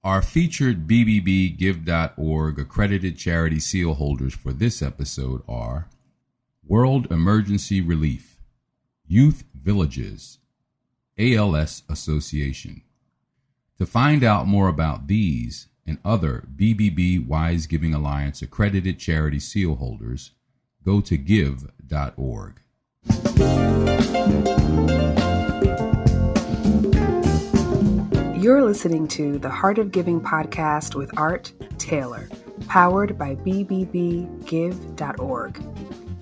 Our featured BBB Give.org accredited charity seal holders for this episode are World Emergency Relief, Youth Villages, ALS Association. To find out more about these and other BBB Wise Giving Alliance accredited charity seal holders, go to give.org. You're listening to the Heart of Giving podcast with Art Taylor, powered by BBBGive.org.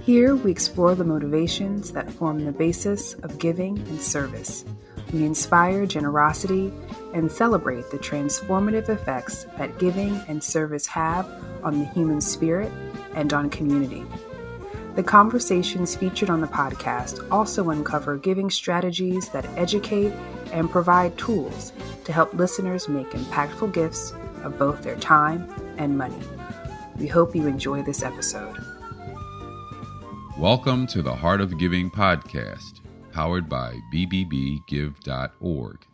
Here we explore the motivations that form the basis of giving and service. We inspire generosity and celebrate the transformative effects that giving and service have on the human spirit and on community. The conversations featured on the podcast also uncover giving strategies that educate and provide tools to help listeners make impactful gifts of both their time and money. We hope you enjoy this episode. Welcome to the Heart of Giving podcast, powered by BBBGive.org.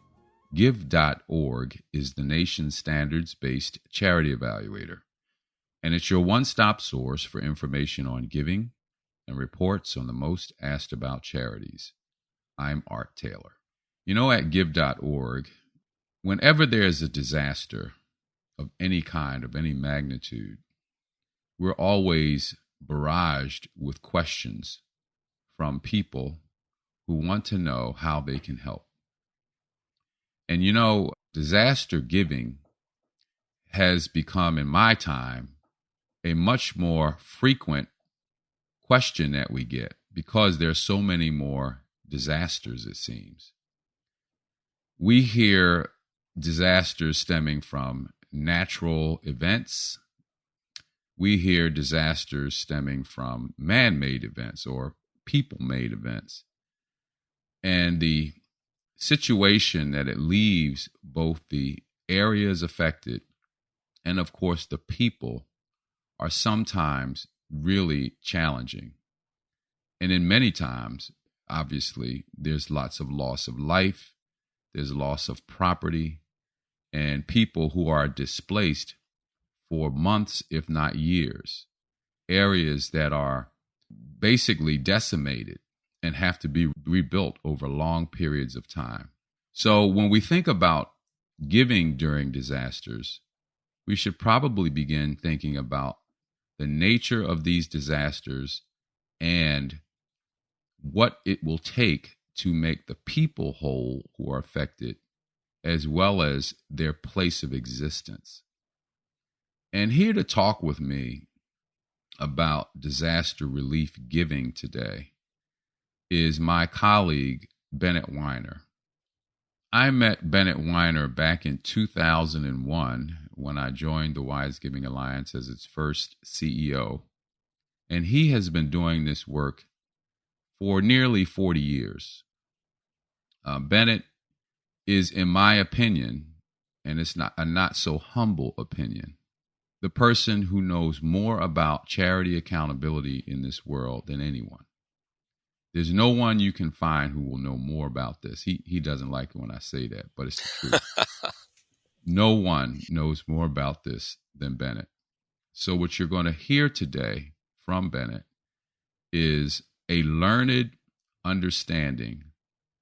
Give.org is the nation's standards-based charity evaluator, and it's your one-stop source for information on giving and reports on the most asked about charities. I'm Art Taylor. You know, at Give.org, whenever there is a disaster of any kind, of any magnitude, we're always barraged with questions from people who want to know how they can help. And you know, disaster giving has become, in my time, a much more frequent question that we get because there's so many more disasters, it seems. We hear disasters stemming from natural events. We hear disasters stemming from man-made events or people-made events. And the situation that it leaves both the areas affected and, of course, the people are sometimes really challenging. And in many times, obviously, there's lots of loss of life. There's loss of property, and people who are displaced for months, if not years. Areas that are basically decimated and have to be rebuilt over long periods of time. So when we think about giving during disasters, we should probably begin thinking about the nature of these disasters and what it will take to make the people whole who are affected, as well as their place of existence. And here to talk with me about disaster relief giving today is my colleague, Bennett Weiner. I met Bennett Weiner back in 2001 when I joined the Wise Giving Alliance as its first CEO, and he has been doing this work for nearly 40 years. Bennett is, in my opinion, and it's not a not so humble opinion, the person who knows more about charity accountability in this world than anyone. There's no one you can find who will know more about this. He doesn't like it when I say that, but it's the truth. No one knows more about this than Bennett. So what you're going to hear today from Bennett is a learned understanding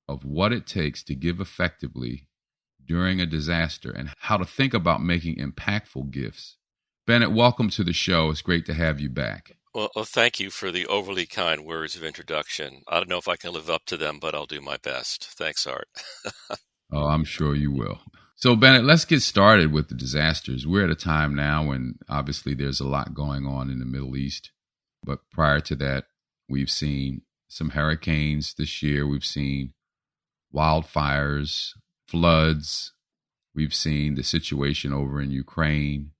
of what it takes to give effectively during a disaster and how to think about making impactful gifts. Bennett, welcome to the show. It's great to have you back. Well, thank you for the overly kind words of introduction. I don't know if I can live up to them, but I'll do my best. Thanks, Art. Oh, I'm sure you will. So, Bennett, let's get started with the disasters. We're at a time now when obviously there's a lot going on in the Middle East. But prior to that, we've seen some hurricanes this year. We've seen wildfires, floods. We've seen the situation over in Ukraine.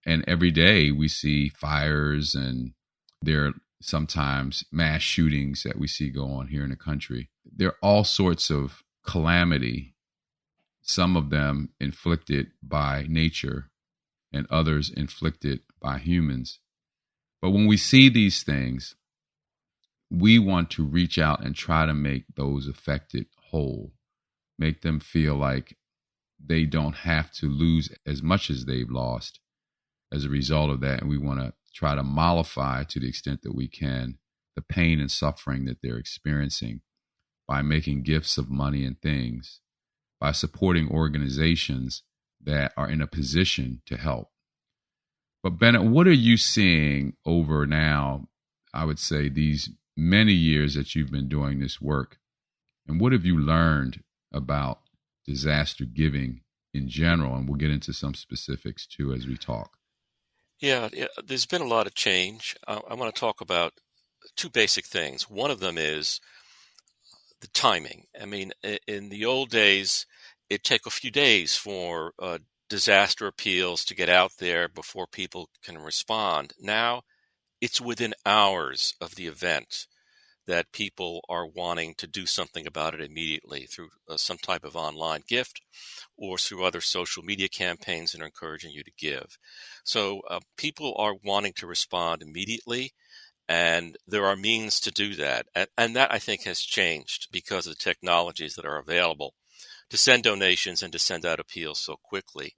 And every day we see fires, and there are sometimes mass shootings that we see go on here in the country. There are all sorts of calamity, some of them inflicted by nature and others inflicted by humans. But when we see these things, we want to reach out and try to make those affected whole, make them feel like they don't have to lose as much as they've lost as a result of that. And we want to try to mollify to the extent that we can the pain and suffering that they're experiencing by making gifts of money and things, by supporting organizations that are in a position to help. But Bennett, what are you seeing over now, I would say, these many years that you've been doing this work? And what have you learned about disaster giving in general? And we'll get into some specifics too as we talk. Yeah, there's been a lot of change. I want to talk about two basic things. One of them is the timing. I mean, in the old days, it'd take a few days for disaster appeals to get out there before people can respond. Now, it's within hours of the event that people are wanting to do something about it immediately through some type of online gift or through other social media campaigns that are encouraging you to give. So people are wanting to respond immediately, and there are means to do that. And that, I think, has changed because of the technologies that are available to send donations and to send out appeals so quickly.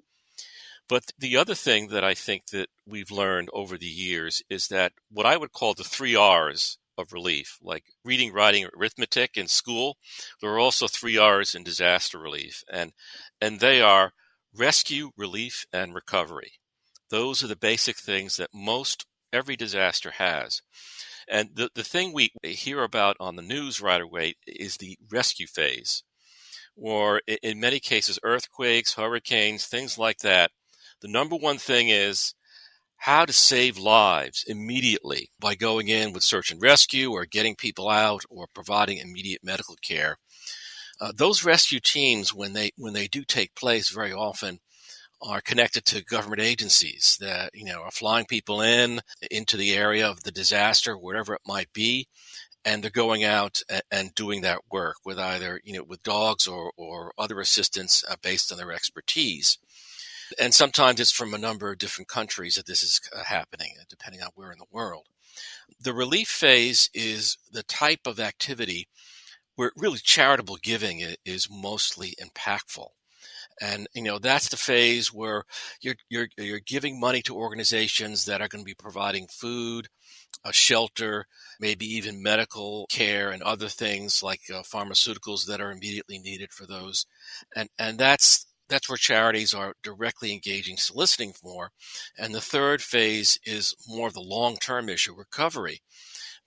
But the other thing that I think that we've learned over the years is that what I would call the 3 R's of relief, like reading, writing, arithmetic in school, there are also 3 R's in disaster relief. And they are rescue, relief, and recovery. Those are the basic things that every disaster has. And the thing we hear about on the news right away is the rescue phase, or in many cases, earthquakes, hurricanes, things like that. The number one thing is how to save lives immediately by going in with search and rescue or getting people out or providing immediate medical care. Those rescue teams, when they do take place, very often are connected to government agencies that are flying people into the area of the disaster, wherever it might be, and they're going out and doing that work with either with dogs or other assistance based on their expertise. And sometimes it's from a number of different countries that this is happening, depending on where in the world. The relief phase is the type of activity where really charitable giving is mostly impactful. And that's the phase where you're giving money to organizations that are going to be providing food, a shelter, maybe even medical care and other things like pharmaceuticals that are immediately needed for those. And that's where charities are directly engaging, soliciting for. And the third phase is more of the long-term issue, recovery,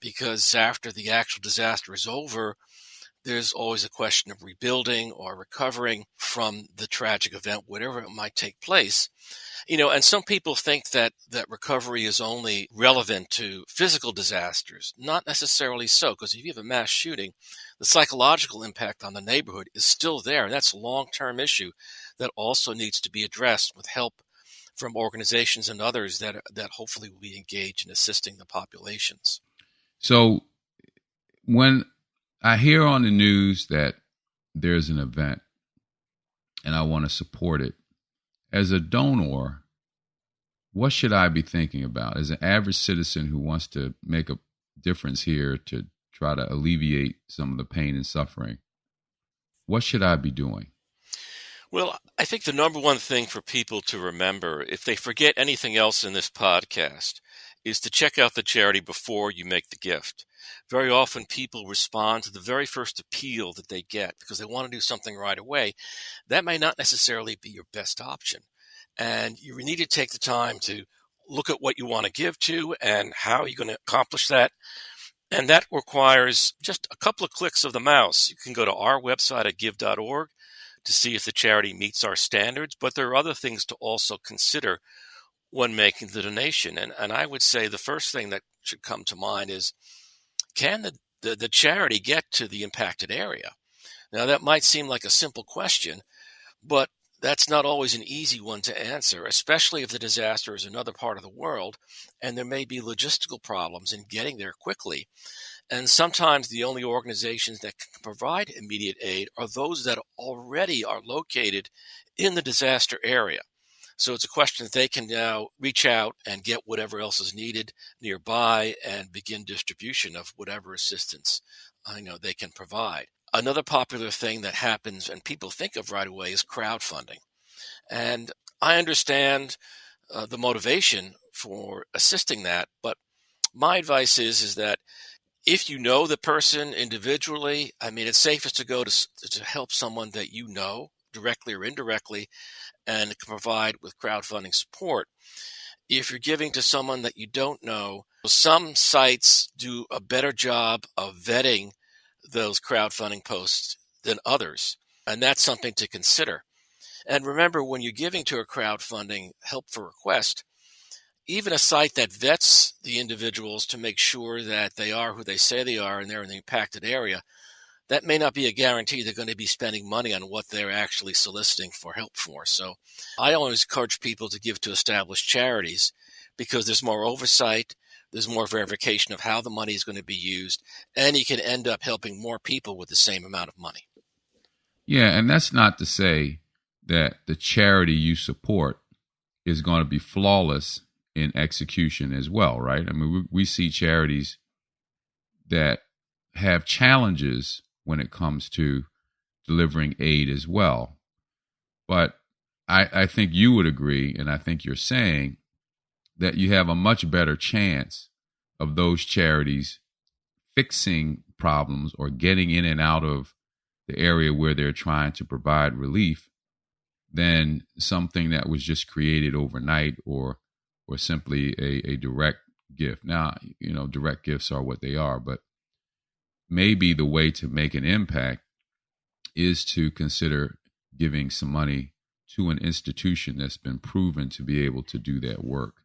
because after the actual disaster is over, there's always a question of rebuilding or recovering from the tragic event, whatever it might take place. And some people think that recovery is only relevant to physical disasters. Not necessarily so, because if you have a mass shooting, the psychological impact on the neighborhood is still there. And that's a long-term issue that also needs to be addressed with help from organizations and others that hopefully will be engaged in assisting the populations. So when I hear on the news that there's an event and I want to support it, as a donor, what should I be thinking about? As an average citizen who wants to make a difference here to try to alleviate some of the pain and suffering, what should I be doing? Well, I think the number one thing for people to remember, if they forget anything else in this podcast, is to check out the charity before you make the gift. Very often people respond to the very first appeal that they get because they want to do something right away. That may not necessarily be your best option. And you need to take the time to look at what you want to give to and how you're going to accomplish that. And that requires just a couple of clicks of the mouse. You can go to our website at give.org to see if the charity meets our standards, but there are other things to also consider when making the donation. And I would say the first thing that should come to mind is, can the charity get to the impacted area? Now, that might seem like a simple question, but that's not always an easy one to answer, especially if the disaster is another part of the world and there may be logistical problems in getting there quickly. And sometimes the only organizations that can provide immediate aid are those that already are located in the disaster area. So it's a question that they can now reach out and get whatever else is needed nearby and begin distribution of whatever assistance they can provide. Another popular thing that happens and people think of right away is crowdfunding. And I understand the motivation for assisting that, but my advice is that if you know the person individually, I mean, it's safest to go to help someone that you know directly or indirectly and can provide with crowdfunding support. If you're giving to someone that you don't know, some sites do a better job of vetting those crowdfunding posts than others. And that's something to consider. And remember, when you're giving to a crowdfunding help for request, even a site that vets the individuals to make sure that they are who they say they are and they're in the impacted area, that may not be a guarantee they're going to be spending money on what they're actually soliciting for help for. So I always encourage people to give to established charities because there's more oversight, there's more verification of how the money is going to be used, and you can end up helping more people with the same amount of money. Yeah, and that's not to say that the charity you support is going to be flawless in execution as well, right? I mean, we see charities that have challenges when it comes to delivering aid as well. But I think you would agree, and I think you're saying that you have a much better chance of those charities fixing problems or getting in and out of the area where they're trying to provide relief than something that was just created overnight or simply a direct gift. Now, direct gifts are what they are, but maybe the way to make an impact is to consider giving some money to an institution that's been proven to be able to do that work.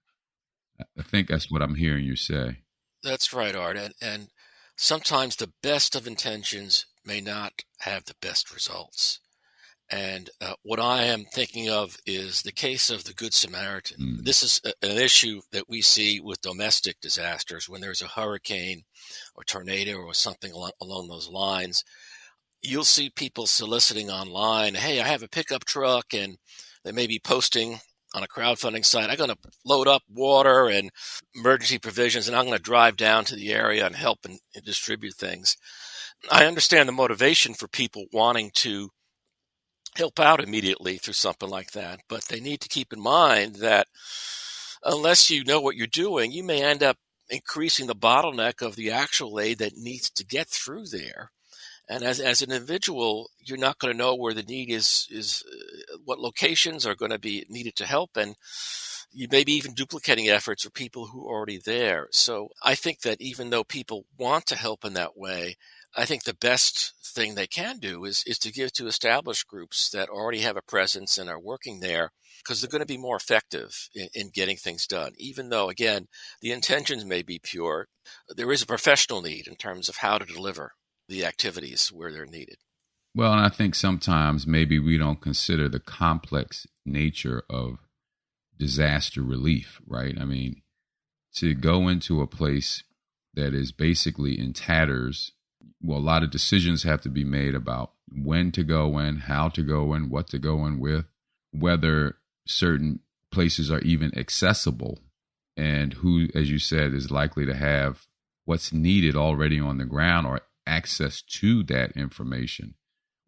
I think that's what I'm hearing you say. That's right, Art. And sometimes the best of intentions may not have the best results. And what I am thinking of is the case of the Good Samaritan. This is an issue that we see with domestic disasters when there's a hurricane or tornado or something along those lines. You'll see people soliciting online, hey, I have a pickup truck, and they may be posting on a crowdfunding site, I'm going to load up water and emergency provisions, and I'm going to drive down to the area and help and distribute things. I understand the motivation for people wanting to help out immediately through something like that. But they need to keep in mind that unless you know what you're doing, you may end up increasing the bottleneck of the actual aid that needs to get through there. And as an individual, you're not going to know where the need is what locations are going to be needed to help. And you may be even duplicating efforts for people who are already there. So I think that even though people want to help in that way, I think the best thing they can do is to give to established groups that already have a presence and are working there, because they're going to be more effective in getting things done. Even though, again, the intentions may be pure, there is a professional need in terms of how to deliver the activities where they're needed. Well, and I think sometimes maybe we don't consider the complex nature of disaster relief, right? I mean, to go into a place that is basically in tatters, well, a lot of decisions have to be made about when to go in, how to go in, what to go in with, whether certain places are even accessible, and who, as you said, is likely to have what's needed already on the ground or access to that information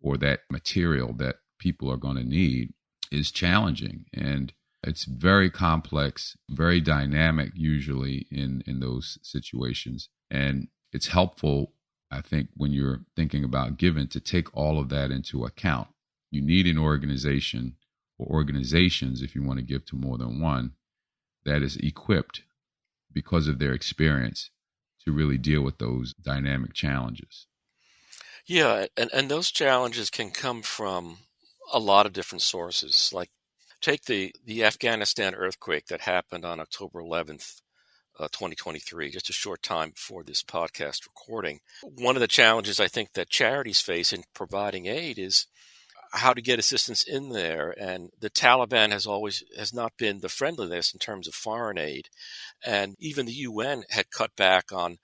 or that material that people are going to need is challenging. And it's very complex, very dynamic usually in those situations. And it's helpful, I think, when you're thinking about giving, to take all of that into account. You need an organization or organizations, if you want to give to more than one, that is equipped because of their experience to really deal with those dynamic challenges. Yeah, and those challenges can come from a lot of different sources. Like take the Afghanistan earthquake that happened on October 11th, 2023, just a short time before this podcast recording. One of the challenges I think that charities face in providing aid is how to get assistance in there. And the Taliban has not been the friendliness in terms of foreign aid. And even the UN had cut back on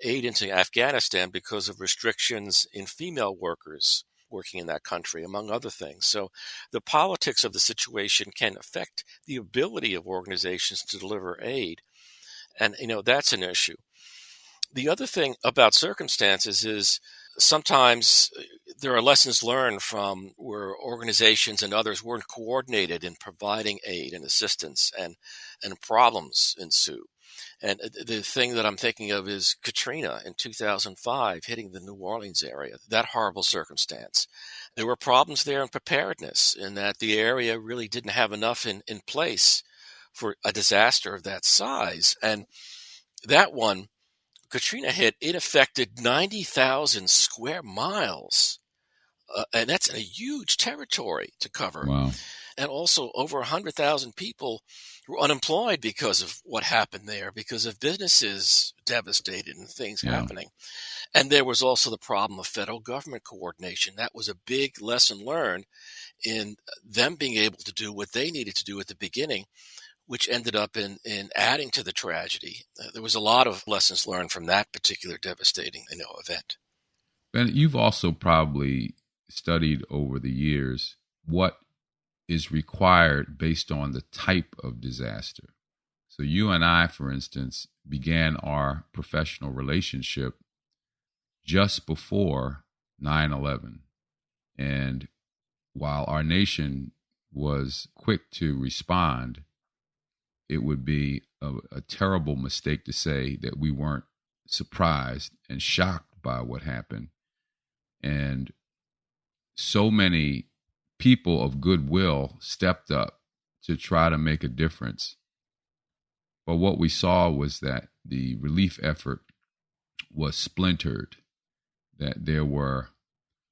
aid into Afghanistan because of restrictions in female workers working in that country, among other things. So the politics of the situation can affect the ability of organizations to deliver aid. And, that's an issue. The other thing about circumstances is sometimes there are lessons learned from where organizations and others weren't coordinated in providing aid and assistance, and problems ensue. And the thing that I'm thinking of is Katrina in 2005 hitting the New Orleans area, that horrible circumstance. There were problems there in preparedness, in that the area really didn't have enough in place for a disaster of that size. And that one, Katrina hit, it affected 90,000 square miles. And that's a huge territory to cover. Wow. And also over 100,000 people were unemployed because of what happened there, because of businesses devastated and things Yeah. happening. And there was also the problem of federal government coordination. That was a big lesson learned in them being able to do what they needed to do at the beginning, which ended up in adding to the tragedy. There was a lot of lessons learned from that particular devastating event. Ben, you've also probably studied over the years what is required based on the type of disaster. So you and I, for instance, began our professional relationship just before 9/11. And while our nation was quick to respond, it would be a terrible mistake to say that we weren't surprised and shocked by what happened. And so many people of goodwill stepped up to try to make a difference. But what we saw was that the relief effort was splintered, that there were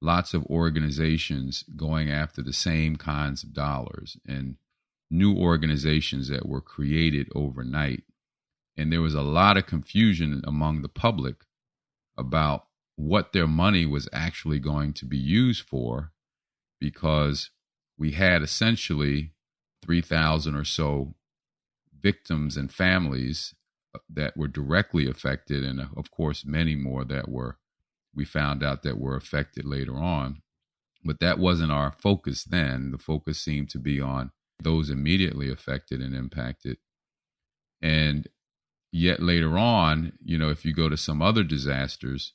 lots of organizations going after the same kinds of dollars, and new organizations that were created overnight. And there was a lot of confusion among the public about what their money was actually going to be used for, because we had essentially 3,000 or so victims and families that were directly affected, and of course many more that we found out that were affected later on. But that wasn't our focus then. The focus seemed to be on those immediately affected and impacted. And yet later on, if you go to some other disasters,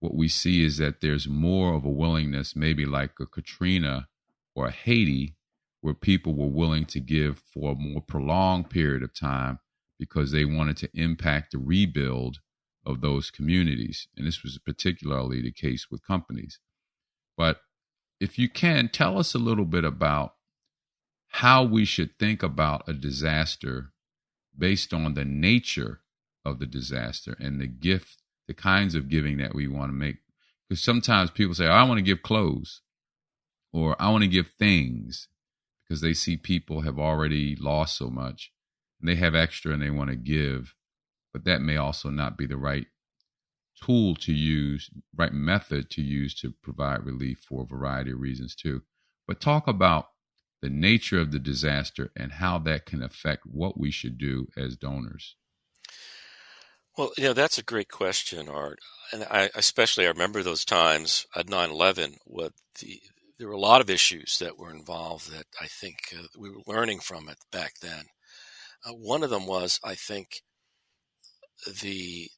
what we see is that there's more of a willingness, maybe like a Katrina or a Haiti, where people were willing to give for a more prolonged period of time because they wanted to impact the rebuild of those communities. And this was particularly the case with companies. But if you can, tell us a little bit about how we should think about a disaster based on the nature of the disaster and the kinds of giving that we want to make. Because sometimes people say, I want to give clothes, or I want to give things, because they see people have already lost so much and they have extra and they want to give. But that may also not be the right tool to use, right method to use to provide relief for a variety of reasons too. But talk about the nature of the disaster and how that can affect what we should do as donors. Well, that's a great question, Art. And I remember those times at 9/11, there were a lot of issues that were involved that I think we were learning from it back then. One of them was, I think, the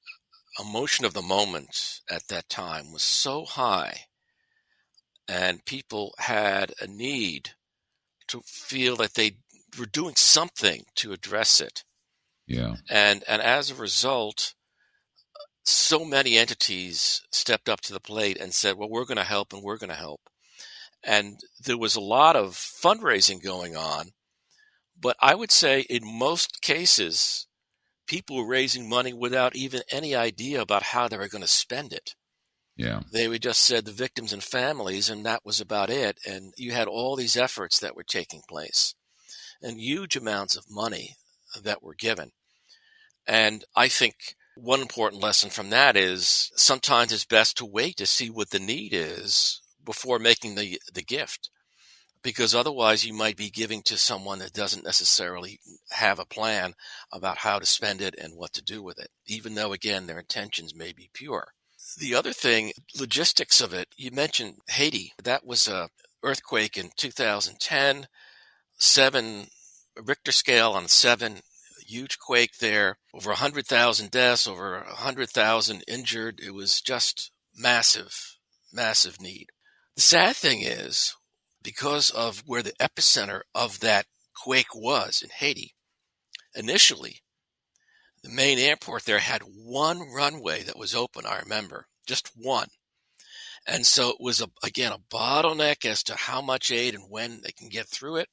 emotion of the moment at that time was so high, and people had a need to feel that they were doing something to address it. Yeah. And as a result, so many entities stepped up to the plate and said, well, we're going to help and we're going to help. And there was a lot of fundraising going on. But I would say in most cases, people were raising money without even any idea about how they were going to spend it. Yeah. They would just said the victims and families, and that was about it. And you had all these efforts that were taking place and huge amounts of money that were given. And I think one important lesson from that is sometimes it's best to wait to see what the need is before making the gift, because otherwise you might be giving to someone that doesn't necessarily have a plan about how to spend it and what to do with it, even though, again, their intentions may be pure. The other thing, logistics of it, you mentioned Haiti. That was a earthquake in 2010, 7 Richter scale on 7, huge quake there, over 100,000 deaths, over 100,000 injured. It was just massive massive need. The sad thing is, because of where the epicenter of that quake was in Haiti, initially, the main airport there had one runway that was open, I remember, just one. And so it was, again, a bottleneck as to how much aid and when they can get through it.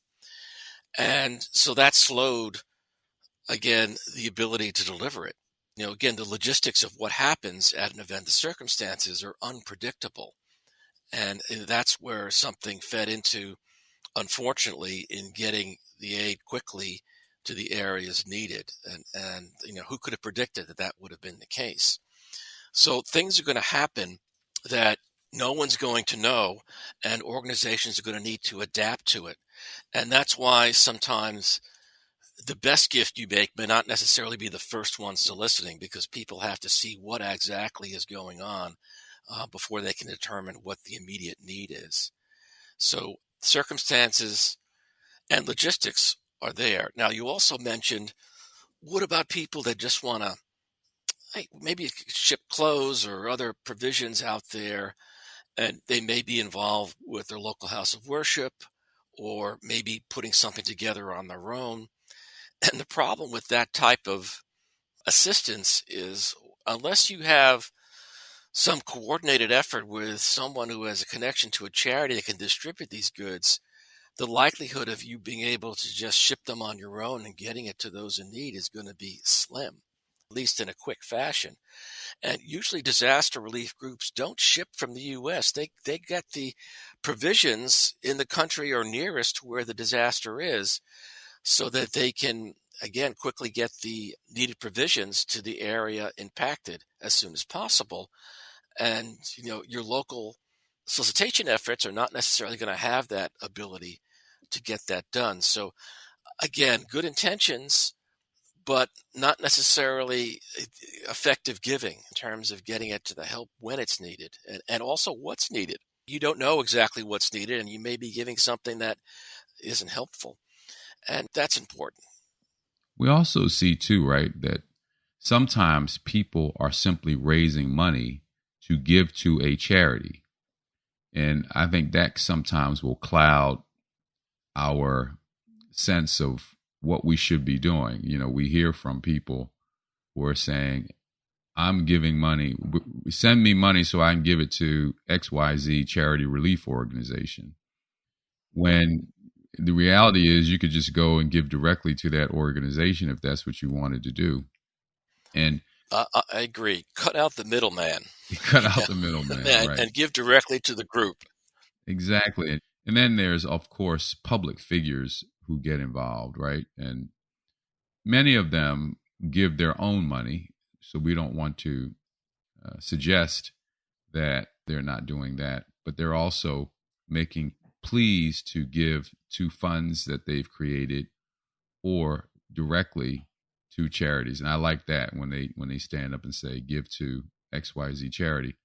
And so that slowed, again, the ability to deliver it. Again, the logistics of what happens at an event, the circumstances are unpredictable. And that's where something fed into, unfortunately, in getting the aid quickly to the areas needed. And who could have predicted that that would have been the case? So things are going to happen that no one's going to know, and organizations are going to need to adapt to it. And that's why sometimes the best gift you make may not necessarily be the first one soliciting, because people have to see what exactly is going on before they can determine what the immediate need is. So circumstances and logistics are there. Now, you also mentioned, what about people that just want to maybe ship clothes or other provisions out there, and they may be involved with their local house of worship or maybe putting something together on their own. And the problem with that type of assistance is, unless you have some coordinated effort with someone who has a connection to a charity that can distribute these goods, the likelihood of you being able to just ship them on your own and getting it to those in need is going to be slim, at least in a quick fashion. And usually disaster relief groups don't ship from the U.S. They get the provisions in the country or nearest to where the disaster is, so that they can, again, quickly get the needed provisions to the area impacted as soon as possible. And, your local solicitation efforts are not necessarily going to have that ability to get that done. So, again, good intentions, but not necessarily effective giving in terms of getting it to the help when it's needed, and also what's needed. You don't know exactly what's needed, and you may be giving something that isn't helpful. And that's important. We also see, too, right, that sometimes people are simply raising money to give to a charity. And I think that sometimes will cloud our sense of what we should be doing. We hear from people who are saying, I'm giving money, send me money so I can give it to XYZ charity relief organization. When the reality is, you could just go and give directly to that organization if that's what you wanted to do. And I agree. Cut out the middleman. cut out the middleman, right? And give directly to the group. Exactly. And then there's, of course, public figures who get involved, right? And many of them give their own money. So we don't want to suggest that they're not doing that, but they're also making pleas to give to funds that they've created or directly to charities. And I like that when they stand up and say, give to XYZ charity.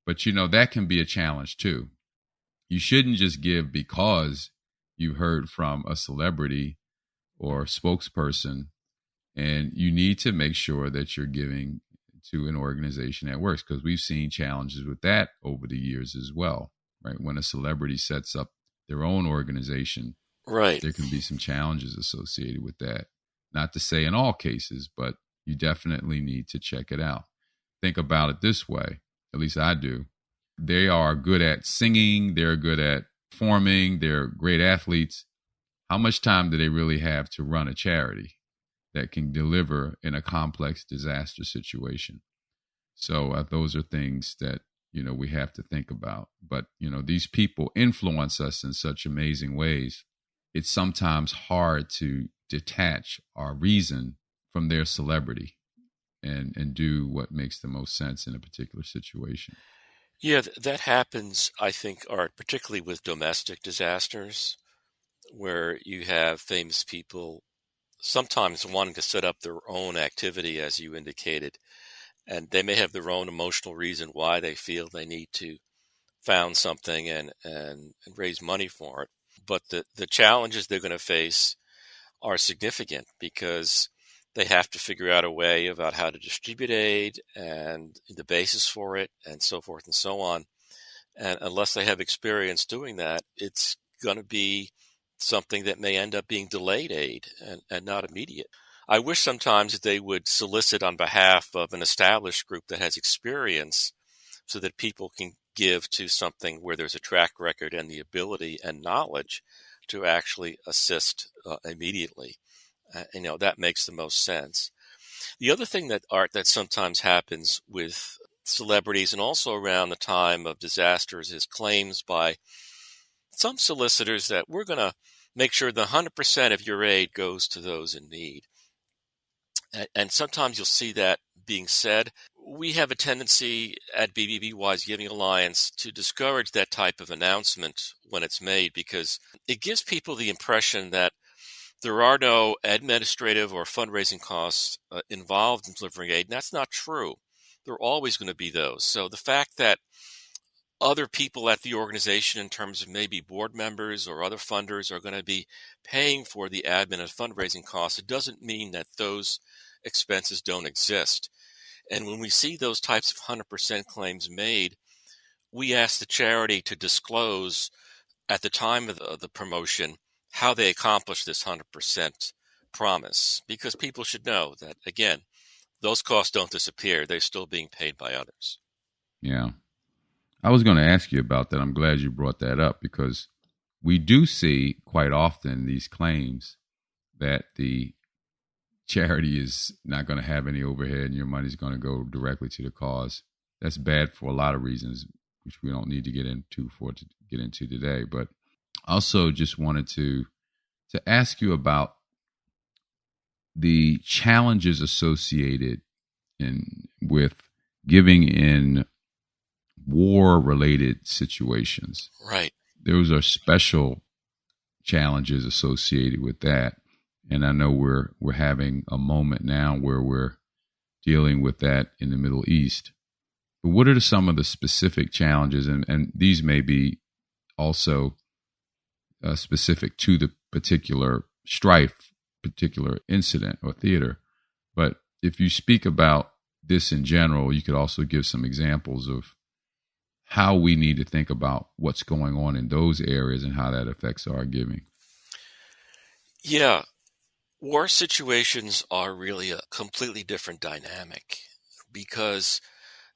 But that can be a challenge too. You shouldn't just give because you heard from a celebrity or spokesperson, and you need to make sure that you're giving to an organization that works, because we've seen challenges with that over the years as well, right? When a celebrity sets up their own organization, right, there can be some challenges associated with that. Not to say in all cases, but you definitely need to check it out. Think about it this way, at least I do. They are good at singing, they're good at performing, they're great athletes. How much time do they really have to run a charity that can deliver in a complex disaster situation? So those are things that, we have to think about. But, these people influence us in such amazing ways. It's sometimes hard to detach our reason from their celebrity and do what makes the most sense in a particular situation. Yeah, that happens, I think, Art, particularly with domestic disasters, where you have famous people sometimes wanting to set up their own activity, as you indicated, and they may have their own emotional reason why they feel they need to found something and raise money for it. But the challenges they're going to face are significant, because they have to figure out a way about how to distribute aid and the basis for it and so forth and so on. And unless they have experience doing that, it's going to be something that may end up being delayed aid and not immediate. I wish sometimes that they would solicit on behalf of an established group that has experience so that people can give to something where there's a track record and the ability and knowledge to actually assist immediately. That makes the most sense. The other thing that sometimes happens with celebrities and also around the time of disasters is claims by some solicitors that we're going to make sure the 100% of your aid goes to those in need. And sometimes you'll see that being said. We have a tendency at BBB Wise Giving Alliance to discourage that type of announcement when it's made because it gives people the impression that there are no administrative or fundraising costs involved in delivering aid, and that's not true. There are always going to be those. So the fact that other people at the organization, in terms of maybe board members or other funders, are going to be paying for the admin and fundraising costs, it doesn't mean that those expenses don't exist. And when we see those types of 100% claims made, we ask the charity to disclose at the time of the promotion how they accomplish this 100% promise, because people should know that, again, those costs don't disappear. They're still being paid by others. Yeah. I was going to ask you about that. I'm glad you brought that up because we do see quite often these claims that the charity is not going to have any overhead and your money's going to go directly to the cause. That's bad for a lot of reasons, which we don't need to get into today. But also just wanted to ask you about the challenges associated with giving in war-related situations. Right. Those are special challenges associated with that. And I know we're having a moment now where we're dealing with that in the Middle East. But what are some of the specific challenges? And these may be also specific to the particular strife, particular incident or theater. But if you speak about this in general, you could also give some examples of how we need to think about what's going on in those areas and how that affects our giving. Yeah. War situations are really a completely different dynamic because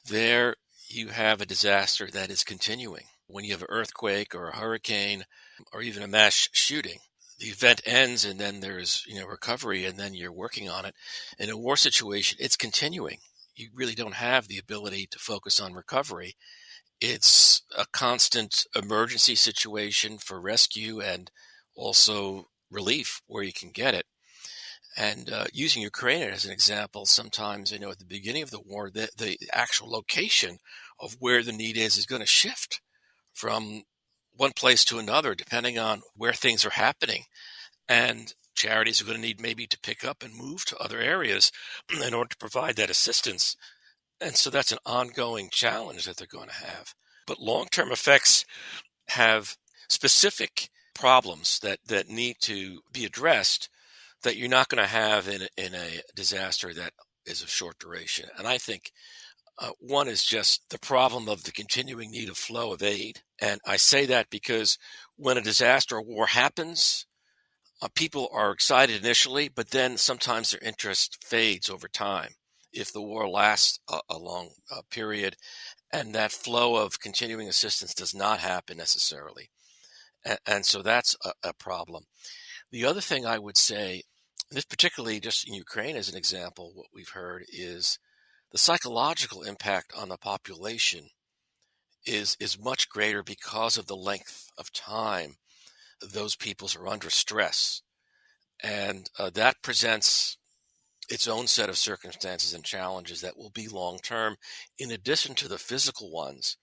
there you have a disaster that is continuing. When you have an earthquake or a hurricane or even a mass shooting, the event ends and then there's recovery and then you're working on it. In a war situation, it's continuing. You really don't have the ability to focus on recovery. It's a constant emergency situation for rescue and also relief where you can get it. And using Ukraine as an example, sometimes, at the beginning of the war, the actual location of where the need is going to shift from one place to another, depending on where things are happening. And charities are going to need maybe to pick up and move to other areas in order to provide that assistance. And so that's an ongoing challenge that they're going to have. But long-term effects have specific problems that need to be addressed that you're not going to have in a disaster that is of short duration. And I think one is just the problem of the continuing need of flow of aid. And I say that because when a disaster or war happens, people are excited initially, but then sometimes their interest fades over time if the war lasts a long period and that flow of continuing assistance does not happen necessarily. And so that's a problem. The other thing I would say, this particularly just in Ukraine as an example, what we've heard is the psychological impact on the population is much greater because of the length of time those peoples are under stress. And that presents its own set of circumstances and challenges that will be long-term, in addition to the physical ones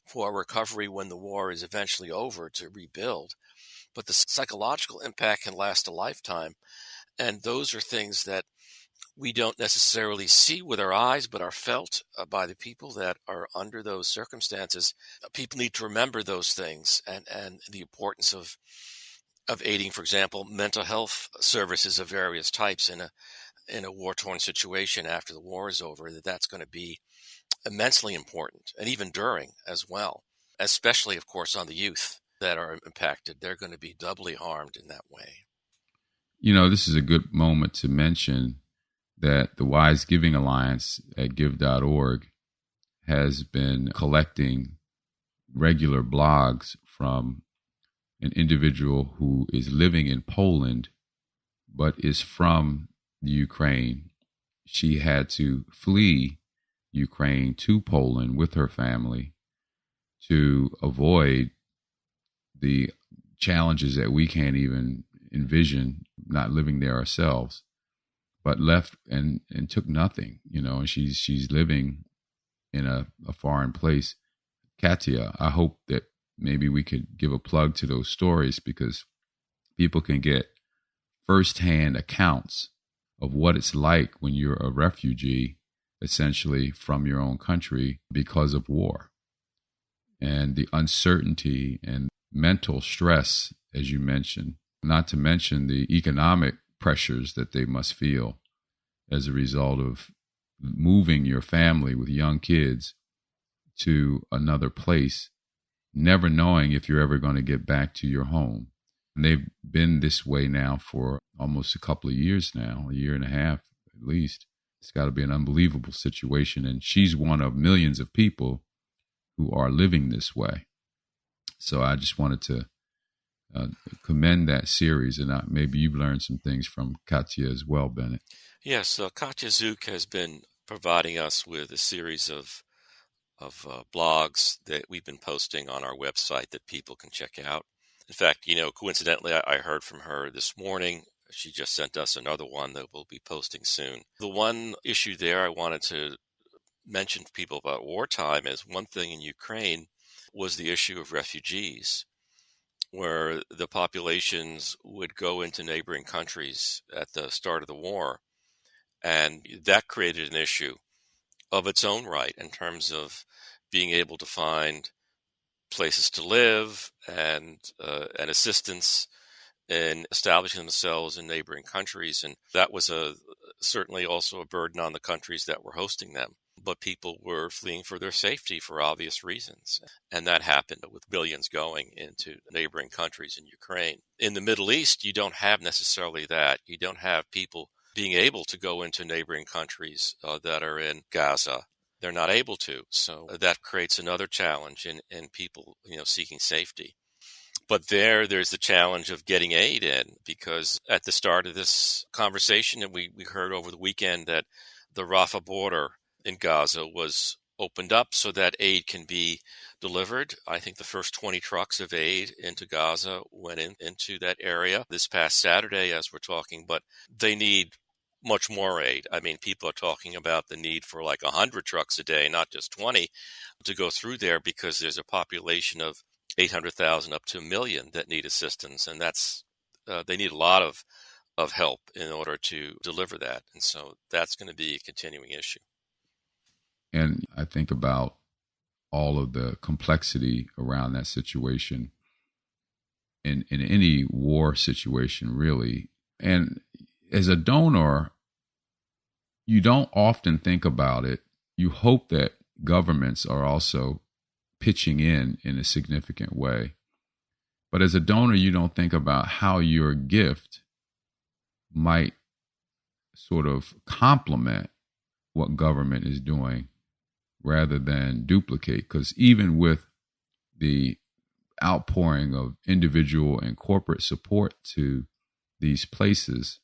for recovery when the war is eventually over to rebuild. But the psychological impact can last a lifetime. And those are things that we don't necessarily see with our eyes, but are felt by the people that are under those circumstances. People need to remember those things and the importance of aiding, for example, mental health services of various types in a war-torn situation after the war is over, that's going to be immensely important, and even during as well. especially, of course, on the youth that are impacted. They're going to be doubly harmed in that way. This is a good moment to mention that the Wise Giving Alliance at give.org has been collecting regular blogs from an individual who is living in Poland but is from the Ukraine. She had to flee Ukraine to Poland with her family to avoid the challenges that we can't even envision, not living there ourselves, but left and took nothing, and she's living in a foreign place. Katya, I hope that maybe we could give a plug to those stories, because people can get firsthand accounts of what it's like when you're a refugee, essentially from your own country because of war, and the uncertainty and mental stress, as you mentioned, not to mention the economic pressures that they must feel as a result of moving your family with young kids to another place, never knowing if you're ever going to get back to your home. And they've been this way now for almost a couple of years now, a year and a half at least. It's got to be an unbelievable situation. And she's one of millions of people who are living this way. So I just wanted to commend that series, and maybe you've learned some things from Katya as well, Bennett. Yes, Katya Zook has been providing us with a series of blogs that we've been posting on our website that people can check out. In fact, coincidentally, I heard from her this morning. She just sent us another one that we'll be posting soon. The one issue there I wanted to mention to people about wartime is one thing in Ukraine was the issue of refugees, where the populations would go into neighboring countries at the start of the war. And that created an issue of its own right in terms of being able to find places to live and assistance in establishing themselves in neighboring countries. And that was certainly also a burden on the countries that were hosting them. But people were fleeing for their safety for obvious reasons. And that happened with billions going into neighboring countries in Ukraine. In the Middle East, you don't have necessarily that. You don't have people being able to go into neighboring countries that are in Gaza. They're not able to. So that creates another challenge in people, seeking safety. But there's the challenge of getting aid in, because at the start of this conversation, and we heard over the weekend that the Rafah border in Gaza was opened up so that aid can be delivered. I think the first 20 trucks of aid into Gaza went into that area this past Saturday as we're talking, but they need much more aid. I mean, people are talking about the need for like 100 trucks a day, not just 20, to go through there, because there's a population of 800,000 up to 1 million that need assistance. And they need a lot of help in order to deliver that. And so that's going to be a continuing issue. And I think about all of the complexity around that situation in any war situation, really. And as a donor, you don't often think about it. You hope that governments are also pitching in a significant way. But as a donor, you don't think about how your gift might sort of complement what government is doing rather than duplicate. Because even with the outpouring of individual and corporate support to these places,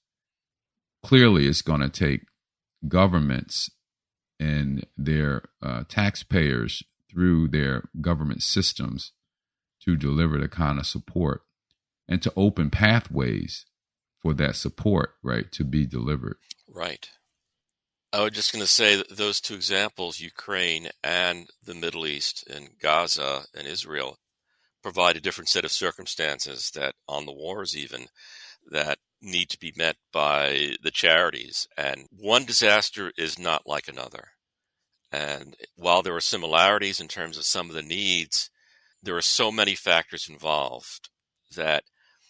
clearly it's going to take governments and their taxpayers through their government systems to deliver the kind of support and to open pathways for that support, right, to be delivered. Right. I was just going to say that those two examples, Ukraine and the Middle East and Gaza and Israel, provide a different set of circumstances that on the wars even that need to be met by the charities. And one disaster is not like another. And while there are similarities in terms of some of the needs, there are so many factors involved that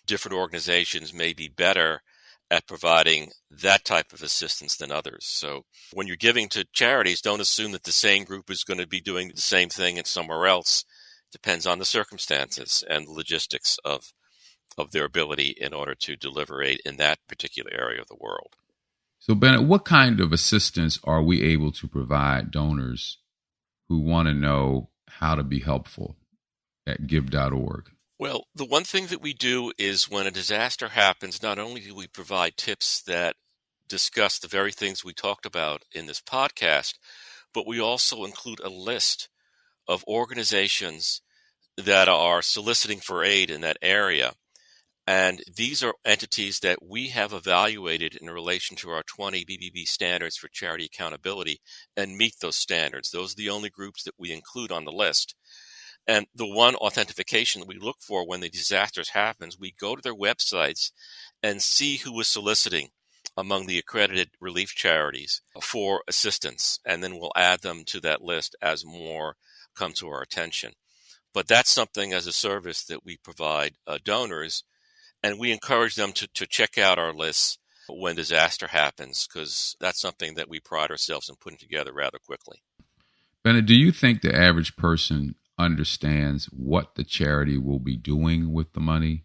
different organizations may be better at providing that type of assistance than others. So when you're giving to charities, don't assume that the same group is going to be doing the same thing and somewhere else. depends on the circumstances and the logistics of their ability in order to deliver aid in that particular area of the world. So, Bennett, what kind of assistance are we able to provide donors who want to know how to be helpful at give.org? Well, the one thing that we do is when a disaster happens, not only do we provide tips that discuss the very things we talked about in this podcast, but we also include a list of organizations that are soliciting for aid in that area. And these are entities that we have evaluated in relation to our 20 BBB standards for charity accountability and meet those standards. Those are the only groups that we include on the list. And the one authentication that we look for when the disasters happens, we go to their websites and see who is soliciting among the accredited relief charities for assistance. And then we'll add them to that list as more come to our attention. But that's something as a service that we provide donors. And we encourage them to check out our lists when disaster happens, because that's something that we pride ourselves in putting together rather quickly. Bennett, do you think the average person understands what the charity will be doing with the money?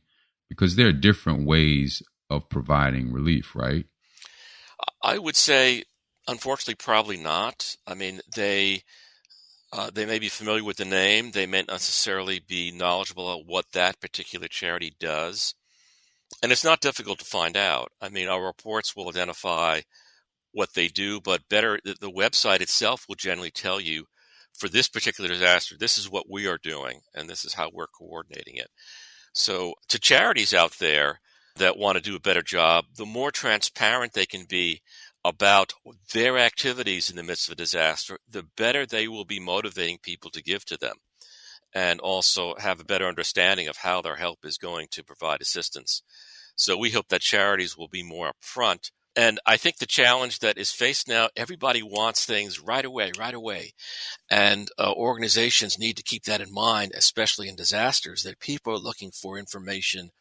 Because there are different ways of providing relief, right? I would say, unfortunately, probably not. I mean, they may be familiar with the name. They may not necessarily be knowledgeable about what that particular charity does. And it's not difficult to find out. I mean, our reports will identify what they do, but better, the website itself will generally tell you, for this particular disaster, this is what we are doing, and this is how we're coordinating it. So to charities out there that want to do a better job, the more transparent they can be about their activities in the midst of a disaster, the better they will be motivating people to give to them, and also have a better understanding of how their help is going to provide assistance. So we hope that charities will be more upfront. And I think the challenge that is faced now, everybody wants things right away. And organizations need to keep that in mind, especially in disasters, that people are looking for information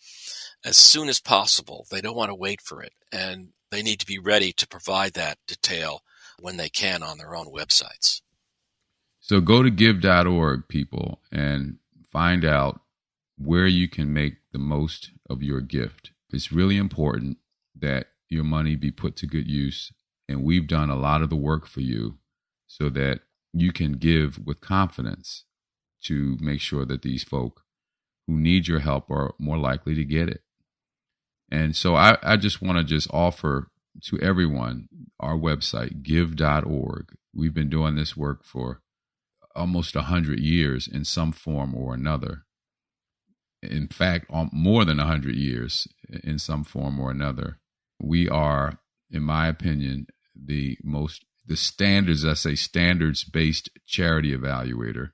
as soon as possible. They don't want to wait for it. And they need to be ready to provide that detail when they can on their own websites. So go to give.org, people, and find out where you can make the most of your gift. It's really important that your money be put to good use, and we've done a lot of the work for you so that you can give with confidence to make sure that these folk who need your help are more likely to get it. And so I just want to offer to everyone our website, give.org. We've been doing this work for almost 100 years in some form or another. In fact, more than 100 years in some form or another. We are, in my opinion, the standards-based charity evaluator,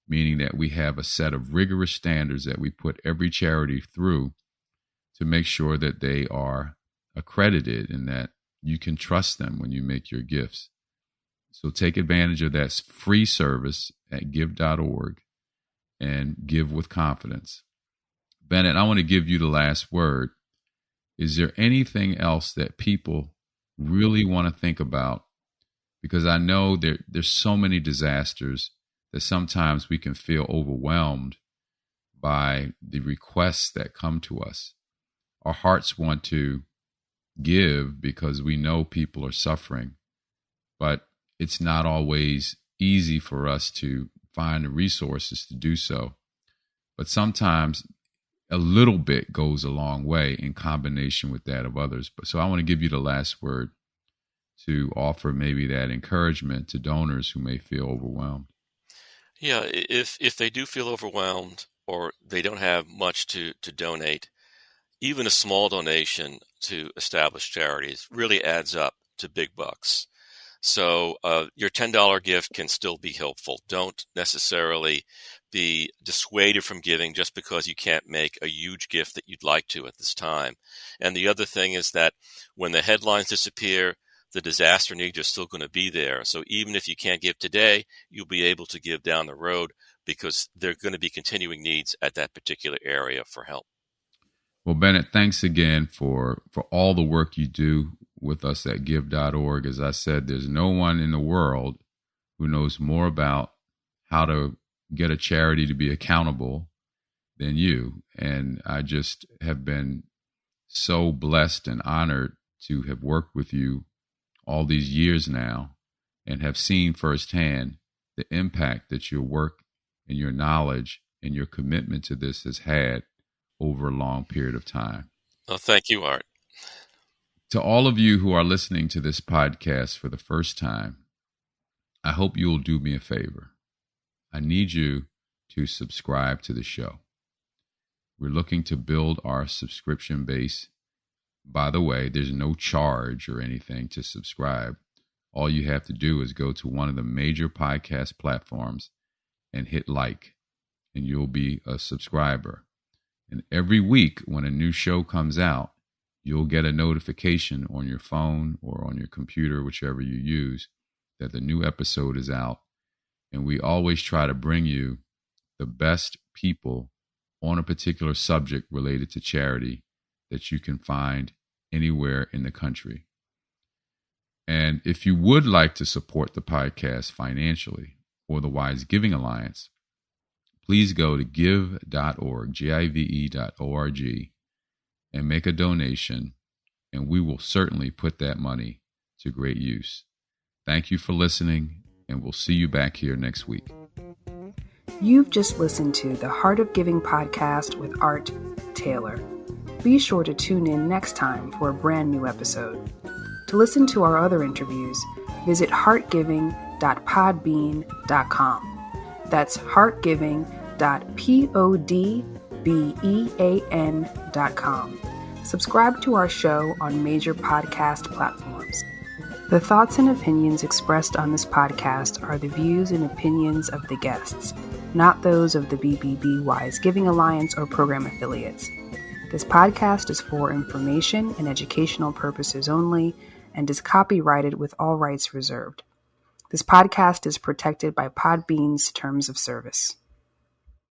meaning that we have a set of rigorous standards that we put every charity through to make sure that they are accredited and that you can trust them when you make your gifts. So take advantage of that free service at give.org and give with confidence. Bennett, I want to give you the last word. Is there anything else that people really want to think about? Because I know there's so many disasters that sometimes we can feel overwhelmed by the requests that come to us. Our hearts want to give because we know people are suffering, but it's not always easy for us to find the resources to do so. But sometimes a little bit goes a long way in combination with that of others. So I want to give you the last word to offer maybe that encouragement to donors who may feel overwhelmed. Yeah, if they do feel overwhelmed or they don't have much to donate, even a small donation to established charities really adds up to big bucks. So your $10 gift can still be helpful. Don't necessarily be dissuaded from giving just because you can't make a huge gift that you'd like to at this time. And the other thing is that when the headlines disappear, the disaster needs are still going to be there. So even if you can't give today, you'll be able to give down the road because there are going to be continuing needs at that particular area for help. Well, Bennett, thanks again for all the work you do with us at give.org. As I said, there's no one in the world who knows more about how to get a charity to be accountable than you. And I just have been so blessed and honored to have worked with you all these years now and have seen firsthand the impact that your work and your knowledge and your commitment to this has had over a long period of time. Oh, thank you, Art. To all of you who are listening to this podcast for the first time, I hope you will do me a favor. I need you to subscribe to the show. We're looking to build our subscription base. By the way, there's no charge or anything to subscribe. All you have to do is go to one of the major podcast platforms and hit like, and you'll be a subscriber. And every week when a new show comes out, you'll get a notification on your phone or on your computer, whichever you use, that the new episode is out. And we always try to bring you the best people on a particular subject related to charity that you can find anywhere in the country. And if you would like to support the podcast financially or the Wise Giving Alliance, please go to give.org, give.org, and make a donation, and we will certainly put that money to great use. Thank you for listening, and we'll see you back here next week. You've just listened to the Heart of Giving podcast with Art Taylor. Be sure to tune in next time for a brand new episode. To listen to our other interviews, visit heartgiving.podbean.com. That's heartgiving.podbean.com. Subscribe to our show on major podcast platforms. The thoughts and opinions expressed on this podcast are the views and opinions of the guests, not those of the BBB Wise Giving Alliance or program affiliates. This podcast is for information and educational purposes only and is copyrighted with all rights reserved. This podcast is protected by Podbean's terms of service.